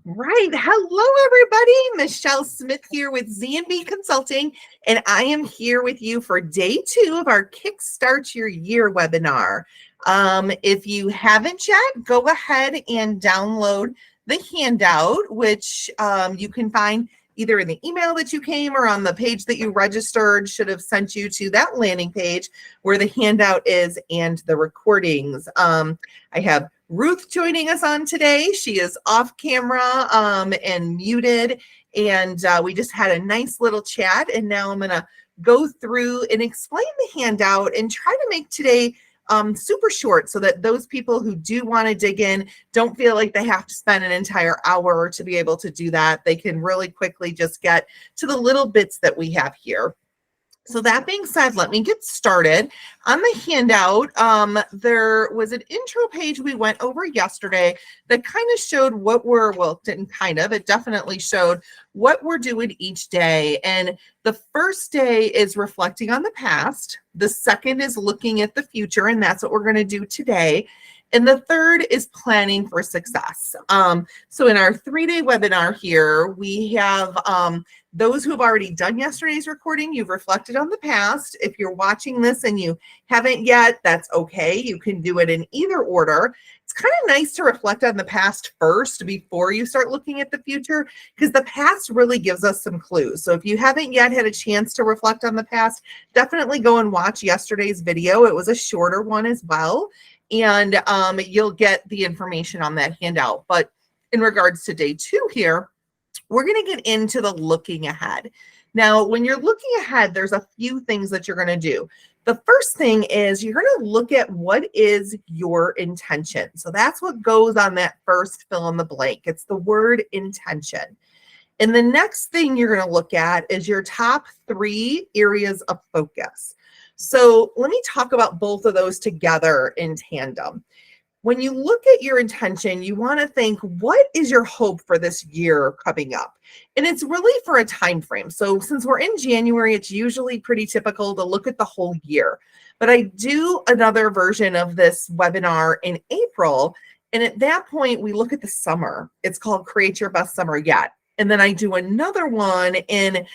Right. Hello, everybody. Michelle Smith here with Z&B Consulting, and I am here with you for day 2 of our Kickstart Your Year webinar. If you haven't yet, go ahead and download the handout, which you can find either in the email that you came or on the page that you registered. Should have sent you to that landing page where the handout is and the recordings. I have Ruth joining us on today. She is off camera and muted, and we just had a nice little chat, and now I'm going to go through and explain the handout and try to make today super short so that those people who do want to dig in don't feel like they have to spend an entire hour to be able to do that. They can really quickly just get to the little bits that we have here. So that being said, let me get started. On the handout, there was an intro page we went over yesterday that kind of showed what we're, well, didn't kind of, it definitely showed what we're doing each day. And the first day is reflecting on the past. The second is looking at the future, and that's what we're going to do today. And the third is planning for success. So in our 3-day webinar here, we have those who have already done yesterday's recording. You've reflected on the past. If you're watching this and you haven't yet, that's okay. You can do it in either order. It's kind of nice to reflect on the past first before you start looking at the future, because the past really gives us some clues. So if you haven't yet had a chance to reflect on the past, definitely go and watch yesterday's video. It was a shorter one as well. And you'll get the information on that handout. But in regards to day 2 here, we're going to get into the looking ahead. Now, when you're looking ahead, there's a few things that you're going to do. The first thing is you're going to look at what is your intention. So that's what goes on that first fill in the blank. It's the word intention. And the next thing you're going to look at is your top 3 areas of focus. So let me talk about both of those together in tandem. When you look at your intention, you want to think, what is your hope for this year coming up? And it's really for a time frame. So since we're in January, it's usually pretty typical to look at the whole year. But I do another version of this webinar in April. And at that point, we look at the summer. It's called Create Your Best Summer Yet. And then I do another one in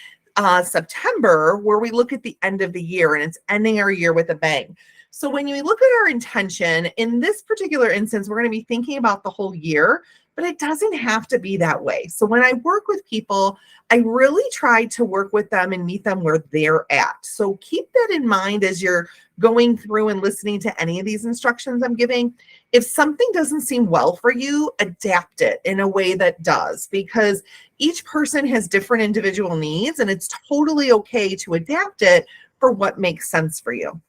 September, where we look at the end of the year, and it's ending our year with a bang. So when you look at our intention, in this particular instance, we're going to be thinking about the whole year, but it doesn't have to be that way. So when I work with people, I really try to work with them and meet them where they're at. So keep that in mind as you're going through and listening to any of these instructions I'm giving. If something doesn't seem well for you, adapt it in a way that does, because each person has different individual needs, and it's totally okay to adapt it for what makes sense for you.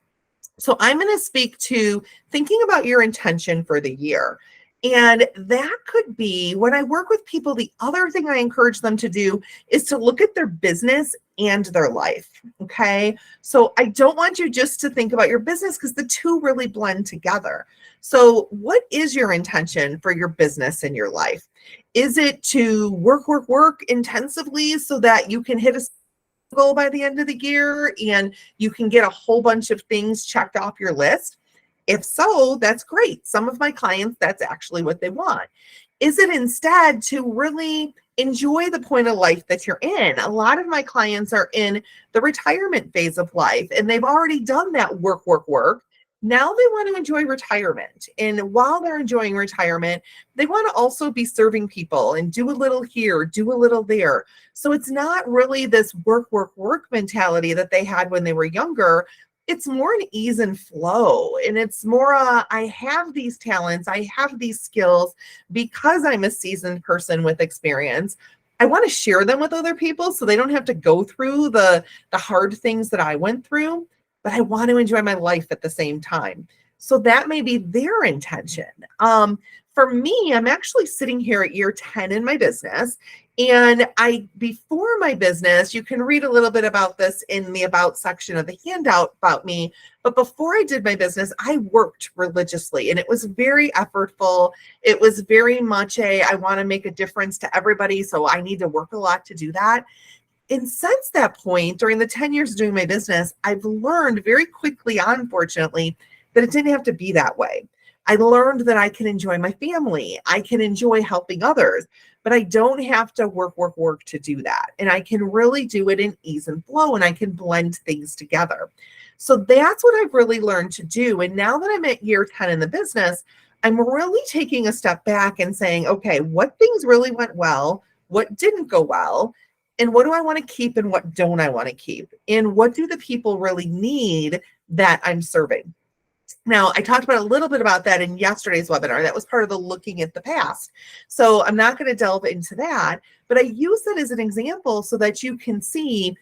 So I'm going to speak to thinking about your intention for the year. And that could be, when I work with people, the other thing I encourage them to do is to look at their business and their life. Okay. So I don't want you just to think about your business, because the two really blend together. So what is your intention for your business and your life? Is it to work intensively so that you can hit a goal by the end of the year and you can get a whole bunch of things checked off your list? If so, that's great. Some of my clients, that's actually what they want. Is it instead to really enjoy the point of life that you're in? A lot of my clients are in the retirement phase of life, and they've already done that work. Now they want to enjoy retirement. And while they're enjoying retirement, they want to also be serving people and do a little here, do a little there. So it's not really this work mentality that they had when they were younger. It's more an ease and flow. And it's more, I have these talents, I have these skills because I'm a seasoned person with experience. I want to share them with other people so they don't have to go through the hard things that I went through, but I want to enjoy my life at the same time. So that may be their intention. For me, I'm actually sitting here at year 10 in my business. And before my business, you can read a little bit about this in the About section of the handout about me. But before I did my business, I worked religiously, and it was very effortful. It was very much I want to make a difference to everybody, so I need to work a lot to do that. And since that point, during the 10 years of doing my business, I've learned very quickly, unfortunately, that it didn't have to be that way. I learned that I can enjoy my family. I can enjoy helping others, but I don't have to work to do that. And I can really do it in ease and flow, and I can blend things together. So that's what I've really learned to do. And now that I'm at year 10 in the business, I'm really taking a step back and saying, okay, what things really went well? What didn't go well? And what do I want to keep and what don't I want to keep? And what do the people really need that I'm serving? Now, I talked about a little bit about that in yesterday's webinar. That was part of the looking at the past. So I'm not going to delve into that, but I use that as an example so that you can see,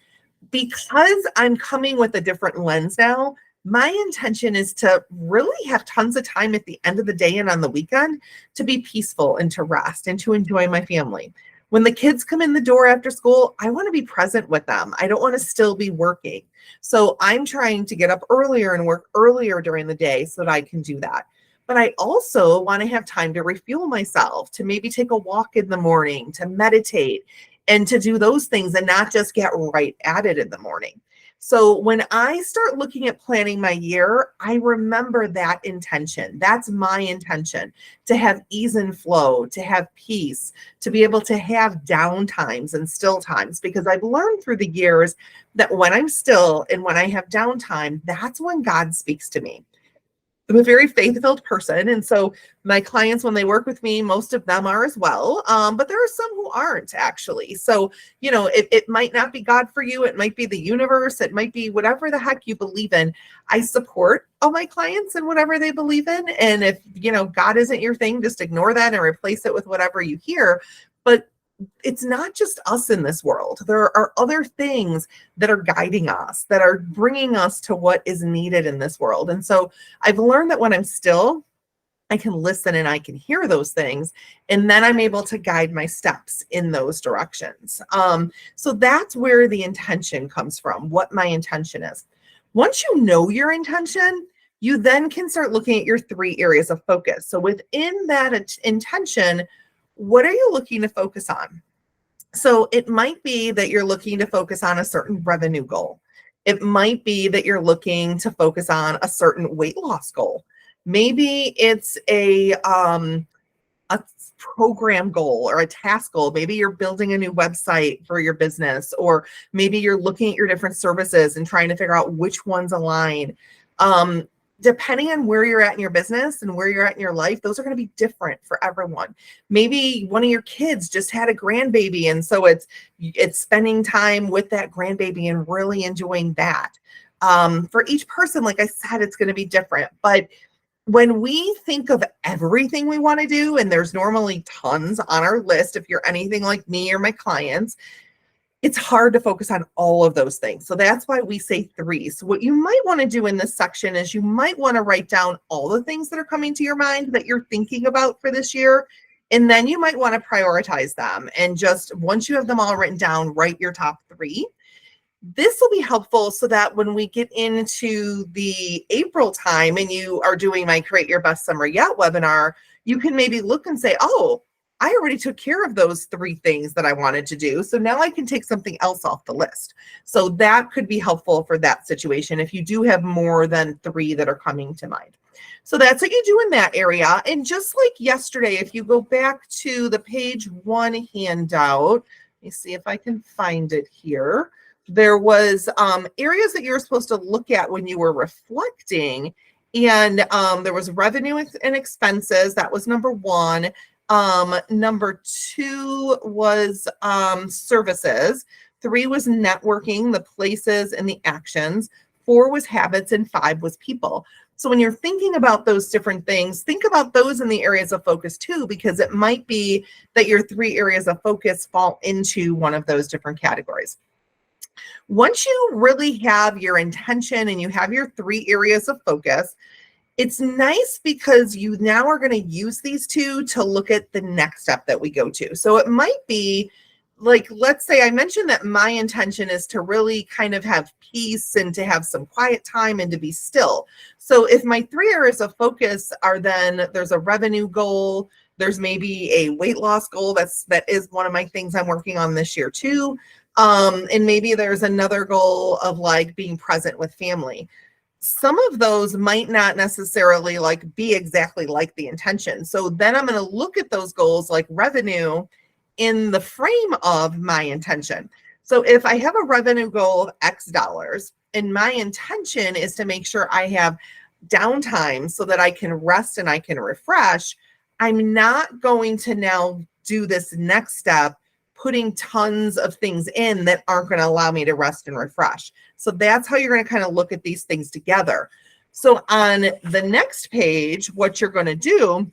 because I'm coming with a different lens now, my intention is to really have tons of time at the end of the day and on the weekend to be peaceful and to rest and to enjoy my family. When the kids come in the door after school, I want to be present with them. I don't want to still be working. So I'm trying to get up earlier and work earlier during the day so that I can do that. But I also want to have time to refuel myself, to maybe take a walk in the morning, to meditate, and to do those things and not just get right at it in the morning. So when I start looking at planning my year, I remember that intention. That's my intention, to have ease and flow, to have peace, to be able to have down times and still times, because I've learned through the years that when I'm still and when I have downtime, that's when God speaks to me. I'm a very faith-filled person. And so my clients, when they work with me, most of them are as well. But there are some who aren't actually. So, it might not be God for you. It might be the universe. It might be whatever the heck you believe in. I support all my clients in whatever they believe in. And if, God isn't your thing, just ignore that and replace it with whatever you hear. But it's not just us in this world. There are other things that are guiding us, that are bringing us to what is needed in this world. And so I've learned that when I'm still, I can listen and I can hear those things, and then I'm able to guide my steps in those directions. So that's where the intention comes from, what my intention is. Once you know your intention, you then can start looking at your 3 areas of focus. So within that intention, what are you looking to focus on? So it might be that you're looking to focus on a certain revenue goal. It might be that you're looking to focus on a certain weight loss goal. Maybe it's a program goal or a task goal. Maybe you're building a new website for your business, or maybe you're looking at your different services and trying to figure out which ones align. Depending on where you're at in your business and where you're at in your life, those are going to be different for everyone. Maybe one of your kids just had a grandbaby, and so it's spending time with that grandbaby and really enjoying that. For each person, like I said, it's going to be different. But when we think of everything we want to do, and there's normally tons on our list, if you're anything like me or my clients, it's hard to focus on all of those things. So that's why we say 3. So what you might want to do in this section is you might want to write down all the things that are coming to your mind that you're thinking about for this year. And then you might want to prioritize them. And just once you have them all written down, write your top 3. This will be helpful so that when we get into the April time and you are doing my Create Your Best Summer Yet webinar, you can maybe look and say, oh, I already took care of those 3 things that I wanted to do. So now I can take something else off the list. So that could be helpful for that situation if you do have more than 3 that are coming to mind. So that's what you do in that area. And just like yesterday, if you go back to the page 1 handout, let me see if I can find it here. There was areas that you were supposed to look at when you were reflecting. And there was revenue and expenses. That was number 1. Number 2 was services. 3 was networking, the places and the actions. 4 was habits, and 5 was people. So when you're thinking about those different things, think about those in the areas of focus too, because it might be that your 3 areas of focus fall into one of those different categories. Once you really have your intention and you have your 3 areas of focus, it's nice because you now are going to use these 2 to look at the next step that we go to. So it might be like, let's say I mentioned that my intention is to really kind of have peace and to have some quiet time and to be still. So if my 3 areas of focus are, then there's a revenue goal, there's maybe a weight loss goal. That is one of my things I'm working on this year too. And maybe there's another goal of like being present with family. some of those might not necessarily like be exactly like the intention. So then I'm going to look at those goals like revenue in the frame of my intention. So if I have a revenue goal of X dollars and my intention is to make sure I have downtime so that I can rest and I can refresh, I'm not going to now do this next step, putting tons of things in that aren't going to allow me to rest and refresh. So that's how you're going to kind of look at these things together. So on the next page, what you're going to do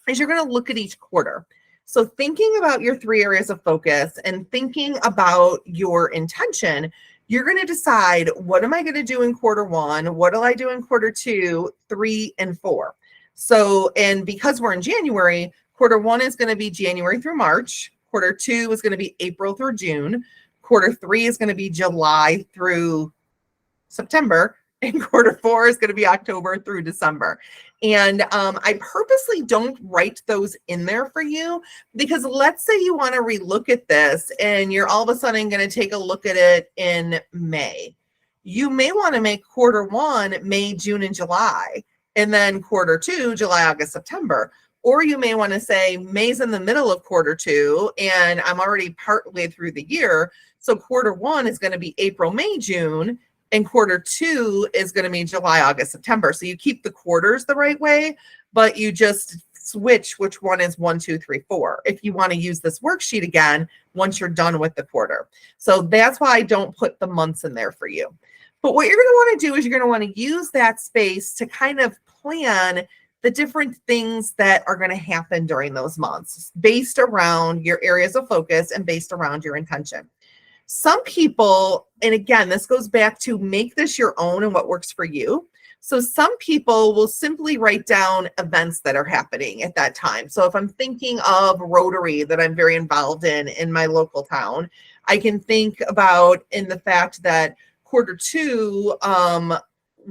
is you're going to look at each quarter. So thinking about your 3 areas of focus and thinking about your intention, you're going to decide, what am I going to do in quarter 1? What will I do in quarter 2, 3, and 4? So, and because we're in January, quarter 1 is going to be January through March. Quarter 2 is going to be April through June. Quarter 3 is going to be July through September. And quarter 4 is going to be October through December. And I purposely don't write those in there for you, because let's say you want to relook at this and you're all of a sudden going to take a look at it in May. You may want to make quarter 1 May, June, and July, and then quarter 2 July, August, September. Or you may want to say May's in the middle of quarter 2 and I'm already partway through the year. So quarter 1 is going to be April, May, June, and quarter 2 is going to be July, August, September. So you keep the quarters the right way, but you just switch which one is 1, 2, 3, 4. If you want to use this worksheet again, once you're done with the quarter. So that's why I don't put the months in there for you. But what you're going to want to do is you're going to want to use that space to kind of plan the different things that are going to happen during those months based around your areas of focus and based around your intention. Some people, and again, this goes back to make this your own and what works for you. So some people will simply write down events that are happening at that time. So if I'm thinking of Rotary that I'm very involved in my local town, I can think about in the fact that quarter 2,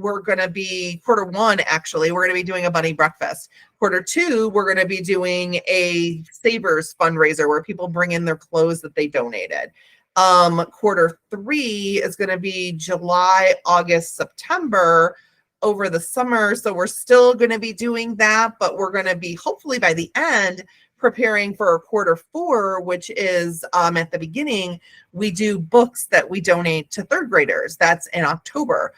quarter 1, actually, we're going to be doing a bunny breakfast. Quarter 2, we're going to be doing a Savers fundraiser where people bring in their clothes that they donated. Quarter 3 is going to be July, August, September over the summer. So we're still going to be doing that, but we're going to be hopefully by the end preparing for quarter 4, which is at the beginning, we do books that we donate to 3rd graders. That's in October.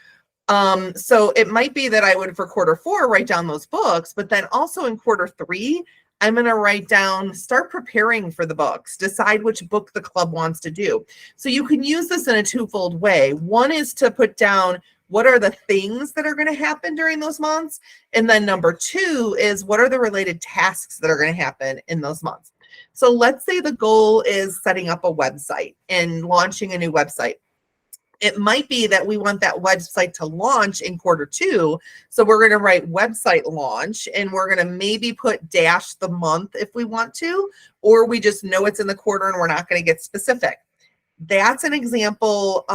So it might be that I would, for quarter 4, write down those books, but then also in quarter 3, I'm going to write down, start preparing for the books, decide which book the club wants to do. So you can use this in a twofold way. One is to put down what are the things that are going to happen during those months. And then number 2 is what are the related tasks that are going to happen in those months. So let's say the goal is setting up a website and launching a new website. It might be that we want that website to launch in quarter 2. So we're going to write website launch and we're going to maybe put dash the month if we want to, or we just know it's in the quarter and we're not going to get specific. That's an example,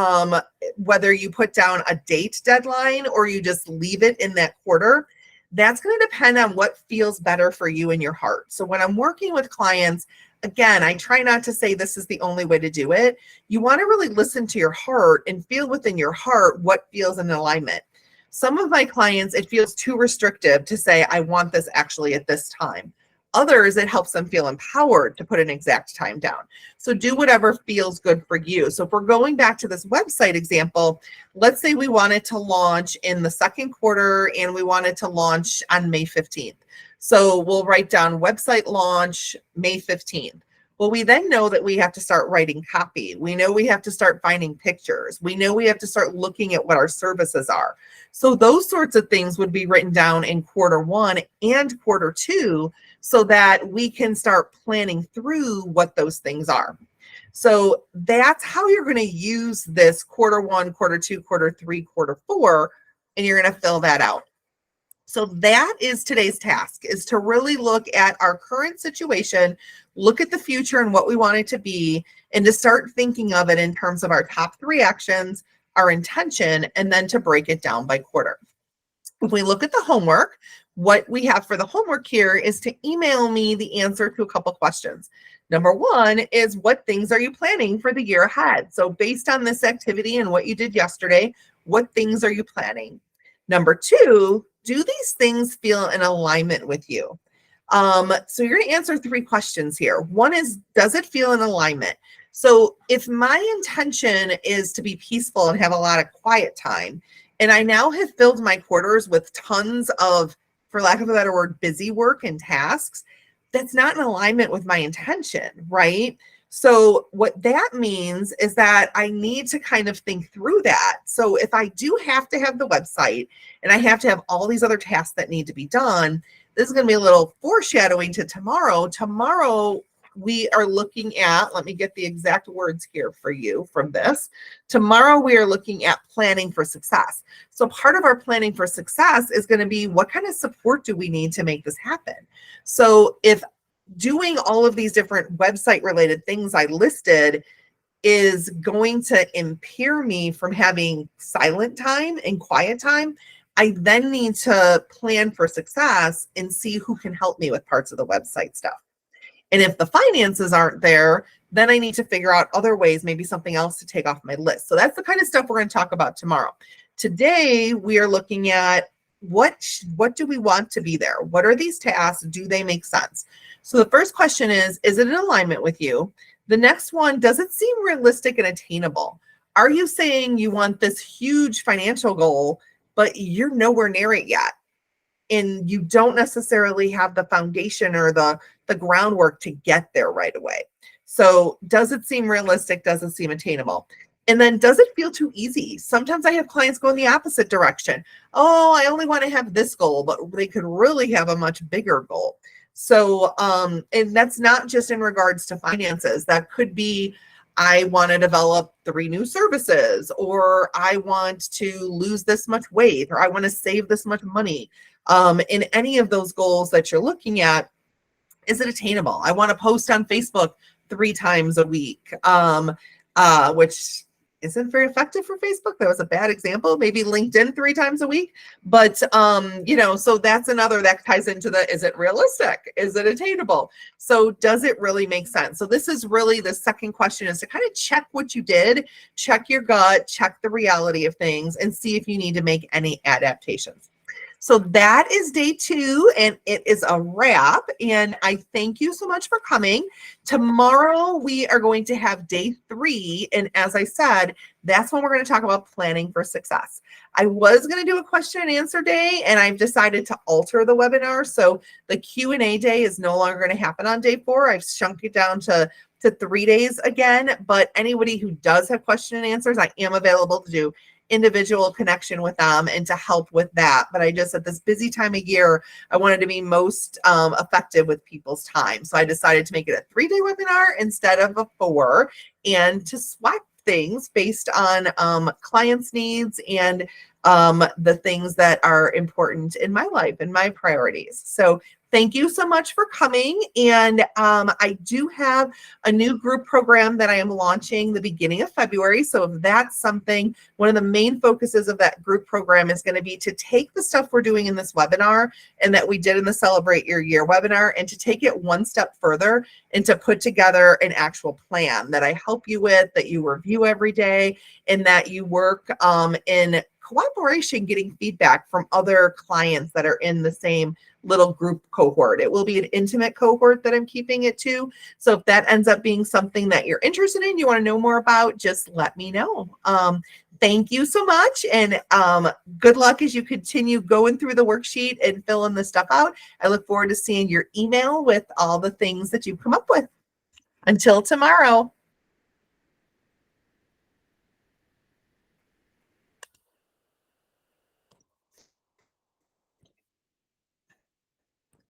whether you put down a date deadline or you just leave it in that quarter. That's going to depend on what feels better for you in your heart. So when I'm working with clients, again, I try not to say this is the only way to do it. You want to really listen to your heart and feel within your heart what feels in alignment. Some of my clients, it feels too restrictive to say, I want this actually at this time. Others, it helps them feel empowered to put an exact time down. So do whatever feels good for you. So if we're going back to this website example, let's say we wanted to launch in the 2nd quarter and we wanted to launch on May 15th. So we'll write down website launch May 15th. Well, we then know that we have to start writing copy. We know we have to start finding pictures. We know we have to start looking at what our services are. So those sorts of things would be written down in quarter 1 and quarter 2 so that we can start planning through what those things are. So that's how you're going to use this quarter 1, quarter 2, quarter 3, quarter 4, and you're going to fill that out. So that is today's task, is to really look at our current situation, look at the future and what we want it to be, and to start thinking of it in terms of our top 3 actions, our intention, and then to break it down by quarter. If we look at the homework, what we have for the homework here is to email me the answer to a couple questions. Number 1 is, what things are you planning for the year ahead? So based on this activity and what you did yesterday, what things are you planning? Number two, do these things feel in alignment with you? So you're going to answer 3 questions here. One is, does it feel in alignment? So if my intention is to be peaceful and have a lot of quiet time, and I now have filled my quarters with tons of, for lack of a better word, busy work and tasks, that's not in alignment with my intention, right? So what that means is that I need to kind of think through that. So if I do have to have the website and I have to have all these other tasks that need to be done, this is going to be a little foreshadowing to tomorrow. Tomorrow, we are looking at, let me get the exact words here for you from this. Tomorrow, we are looking at planning for success. So part of our planning for success is going to be, what kind of support do we need to make this happen? So if doing all of these different website related things I listed is going to impair me from having silent time and quiet time, I then need to plan for success and see who can help me with parts of the website stuff. And if the finances aren't there, then I need to figure out other ways, maybe something else to take off my list. So that's the kind of stuff we're going to talk about tomorrow. Today, we are looking at what do we want to be there? What are these tasks? Do they make sense? So the first question is it in alignment with you? The next one, does it seem realistic and attainable? Are you saying you want this huge financial goal, but you're nowhere near it yet, and you don't necessarily have the foundation or the groundwork to get there right away? So does it seem realistic? Does it seem attainable? And then, does it feel too easy? Sometimes I have clients go in the opposite direction. Oh, I only want to have this goal, but they could really have a much bigger goal. So, and that's not just in regards to finances. That could be, I want to develop 3 new services, or I want to lose this much weight, or I want to save this much money. In any of those goals that you're looking at, is it attainable? I want to post on Facebook 3 times a week, which isn't very effective for Facebook. That was a bad example. Maybe LinkedIn 3 times a week. But, so that's another that ties into the, is it realistic? Is it attainable? So does it really make sense? So this is really the second question, is to kind of check what you did, check your gut, check the reality of things, and see if you need to make any adaptations. So that is day 2, and it is a wrap. And I thank you so much for coming. Tomorrow, we are going to have day 3. And as I said, that's when we're going to talk about planning for success. I was going to do a question and answer day, and I've decided to alter the webinar. So the Q&A day is no longer going to happen on day 4. I've shrunk it down to 3 days again. But anybody who does have question and answers, I am available to do individual connection with them and to help with that. But I just, at this busy time of year, I wanted to be most effective with people's time. So I decided to make it a 3-day webinar instead of a 4, and to swap things based on clients' needs and the things that are important in my life and my priorities. So thank you so much for coming. And I do have a new group program that I am launching the beginning of February. So if that's something, one of the main focuses of that group program is going to be to take the stuff we're doing in this webinar and that we did in the Celebrate Your Year webinar, and to take it one step further and to put together an actual plan that I help you with, that you review every day, and that you work in cooperation, getting feedback from other clients that are in the same little group cohort. It will be an intimate cohort that I'm keeping it to. So if that ends up being something that you're interested in, you want to know more about, just let me know. Thank you so much. And good luck as you continue going through the worksheet and filling this stuff out. I look forward to seeing your email with all the things that you've come up with. Until tomorrow.